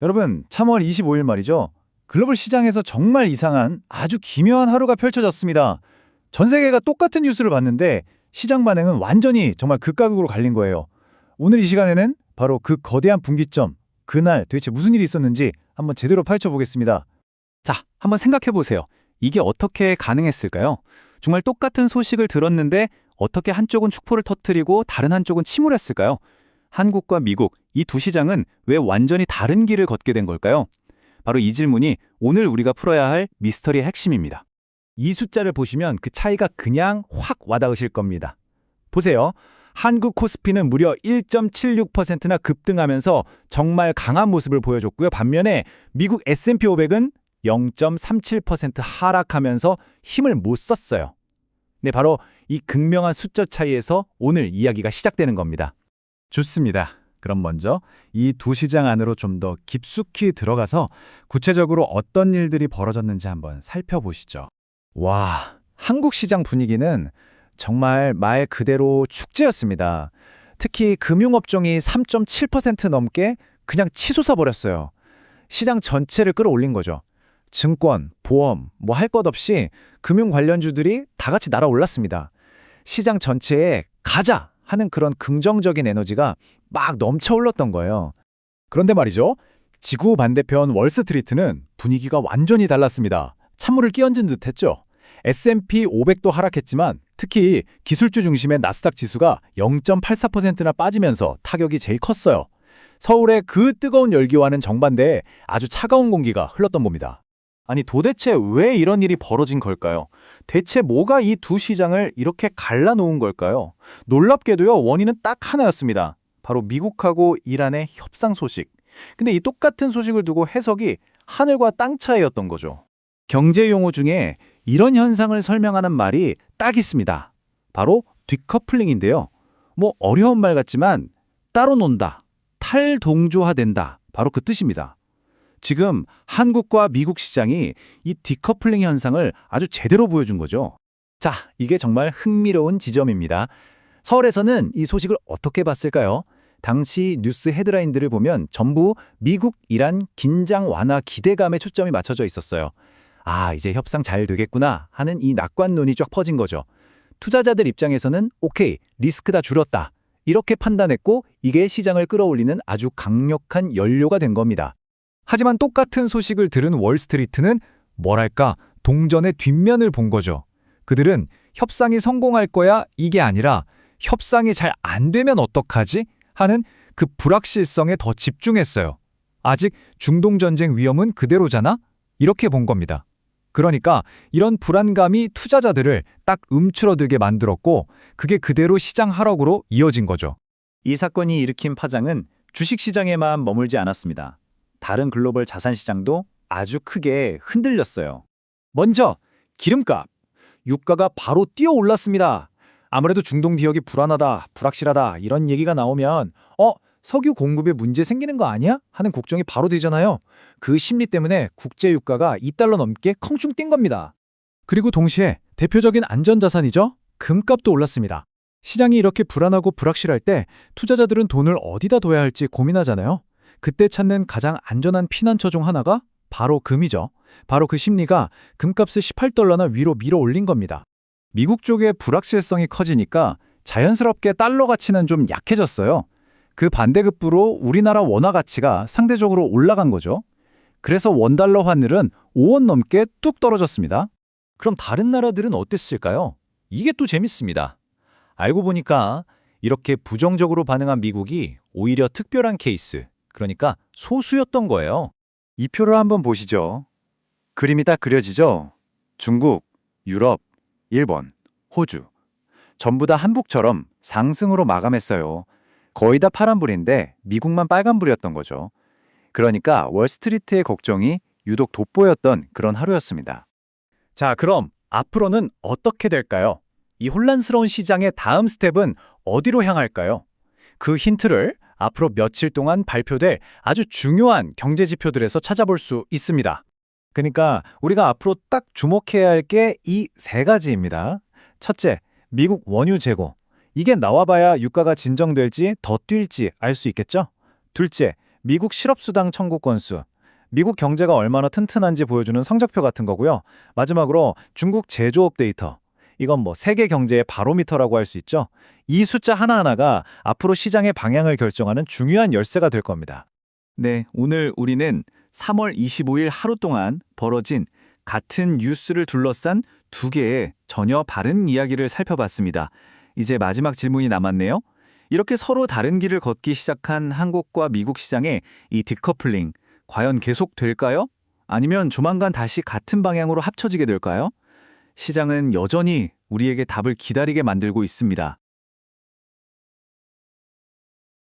여러분, 3월 25일 말이죠. 글로벌 시장에서 정말 이상한 아주 기묘한 하루가 펼쳐졌습니다. 전 세계가 똑같은 뉴스를 봤는데 시장 반응은 완전히 정말 극과극으로 갈린 거예요. 오늘 이 시간에는 바로 그 거대한 분기점, 그날 도대체 무슨 일이 있었는지 한번 제대로 파헤쳐보겠습니다. 자, 한번 생각해 보세요. 이게 어떻게 가능했을까요? 정말 똑같은 소식을 들었는데 어떻게 한쪽은 축포를 터뜨리고 다른 한쪽은 침울했을까요? 한국과 미국, 이 두 시장은 왜 완전히 다른 길을 걷게 된 걸까요? 바로 이 질문이 오늘 우리가 풀어야 할 미스터리의 핵심입니다. 이 숫자를 보시면 그 차이가 그냥 확 와닿으실 겁니다. 보세요. 한국 코스피는 무려 1.76%나 급등하면서 정말 강한 모습을 보여줬고요. 반면에 미국 S&P 500은 0.37% 하락하면서 힘을 못 썼어요. 네, 바로 이 극명한 숫자 차이에서 오늘 이야기가 시작되는 겁니다. 좋습니다. 그럼 먼저 이 두 시장 안으로 좀 더 깊숙이 들어가서 구체적으로 어떤 일들이 벌어졌는지 한번 살펴보시죠. 와, 한국 시장 분위기는 정말 말 그대로 축제였습니다. 특히 금융업종이 3.7% 넘게 그냥 치솟아 버렸어요. 시장 전체를 끌어올린 거죠. 증권, 보험, 뭐 할 것 없이 금융 관련주들이 다 같이 날아올랐습니다. 시장 전체에 가자 하는 그런 긍정적인 에너지가 막 넘쳐 흘렀던 거예요. 그런데 말이죠. 지구 반대편 월스트리트는 분위기가 완전히 달랐습니다. 찬물을 끼얹은 듯 했죠. S&P 500도 하락했지만 특히 기술주 중심의 나스닥 지수가 0.84%나 빠지면서 타격이 제일 컸어요. 서울의 그 뜨거운 열기와는 정반대에 아주 차가운 공기가 흘렀던 겁니다. 아니 도대체 왜 이런 일이 벌어진 걸까요? 대체 뭐가 이 두 시장을 이렇게 갈라놓은 걸까요? 놀랍게도요, 원인은 딱 하나였습니다. 바로 미국하고 이란의 협상 소식. 근데 이 똑같은 소식을 두고 해석이 하늘과 땅 차이였던 거죠. 경제 용어 중에 이런 현상을 설명하는 말이 딱 있습니다. 바로 디커플링인데요. 뭐 어려운 말 같지만 따로 논다, 탈동조화된다. 바로 그 뜻입니다. 지금 한국과 미국 시장이 이 디커플링 현상을 아주 제대로 보여준 거죠. 자, 이게 정말 흥미로운 지점입니다. 서울에서는 이 소식을 어떻게 봤을까요? 당시 뉴스 헤드라인들을 보면 전부 미국, 이란 긴장 완화 기대감에 초점이 맞춰져 있었어요. 아, 이제 협상 잘 되겠구나 하는 이 낙관론이 쫙 퍼진 거죠. 투자자들 입장에서는 오케이, 리스크 다 줄었다. 이렇게 판단했고 이게 시장을 끌어올리는 아주 강력한 연료가 된 겁니다. 하지만 똑같은 소식을 들은 월스트리트는 뭐랄까 동전의 뒷면을 본 거죠. 그들은 협상이 성공할 거야 이게 아니라 협상이 잘 안 되면 어떡하지? 하는 그 불확실성에 더 집중했어요. 아직 중동전쟁 위험은 그대로잖아? 이렇게 본 겁니다. 그러니까 이런 불안감이 투자자들을 딱 움츠러들게 만들었고 그게 그대로 시장 하락으로 이어진 거죠. 이 사건이 일으킨 파장은 주식시장에만 머물지 않았습니다. 다른 글로벌 자산시장도 아주 크게 흔들렸어요. 먼저 기름값, 유가가 바로 뛰어 올랐습니다. 아무래도 중동 지역이 불안하다, 불확실하다 이런 얘기가 나오면 석유 공급에 문제 생기는 거 아니야? 하는 걱정이 바로 되잖아요. 그 심리 때문에 국제 유가가 2달러 넘게 껑충 뛴 겁니다. 그리고 동시에 대표적인 안전자산이죠. 금값도 올랐습니다. 시장이 이렇게 불안하고 불확실할 때 투자자들은 돈을 어디다 둬야 할지 고민하잖아요. 그때 찾는 가장 안전한 피난처 중 하나가 바로 금이죠. 바로 그 심리가 금값을 18달러나 위로 밀어 올린 겁니다. 미국 쪽의 불확실성이 커지니까 자연스럽게 달러 가치는 좀 약해졌어요. 그 반대급부로 우리나라 원화 가치가 상대적으로 올라간 거죠. 그래서 원달러 환율은 5원 넘게 뚝 떨어졌습니다. 그럼 다른 나라들은 어땠을까요? 이게 또 재밌습니다. 알고 보니까 이렇게 부정적으로 반응한 미국이 오히려 특별한 케이스, 그러니까 소수였던 거예요. 이 표를 한번 보시죠. 그림이 딱 그려지죠? 중국, 유럽, 일본, 호주. 전부 다 한국처럼 상승으로 마감했어요. 거의 다 파란불인데 미국만 빨간불이었던 거죠. 그러니까 월스트리트의 걱정이 유독 돋보였던 그런 하루였습니다. 자, 그럼 앞으로는 어떻게 될까요? 이 혼란스러운 시장의 다음 스텝은 어디로 향할까요? 그 힌트를 앞으로 며칠 동안 발표될 아주 중요한 경제 지표들에서 찾아볼 수 있습니다. 그러니까 우리가 앞으로 딱 주목해야 할 게 이 세 가지입니다. 첫째, 미국 원유 재고. 이게 나와봐야 유가가 진정될지 더 뛸지 알 수 있겠죠? 둘째, 미국 실업수당 청구 건수, 미국 경제가 얼마나 튼튼한지 보여주는 성적표 같은 거고요. 마지막으로 중국 제조업 데이터. 이건 뭐 세계 경제의 바로미터라고 할 수 있죠. 이 숫자 하나하나가 앞으로 시장의 방향을 결정하는 중요한 열쇠가 될 겁니다. 네, 오늘 우리는 3월 25일 하루 동안 벌어진 같은 뉴스를 둘러싼 두 개의 전혀 다른 이야기를 살펴봤습니다. 이제 마지막 질문이 남았네요. 이렇게 서로 다른 길을 걷기 시작한 한국과 미국 시장의 이 디커플링, 과연 계속될까요? 아니면 조만간 다시 같은 방향으로 합쳐지게 될까요? 시장은 여전히 우리에게 답을 기다리게 만들고 있습니다.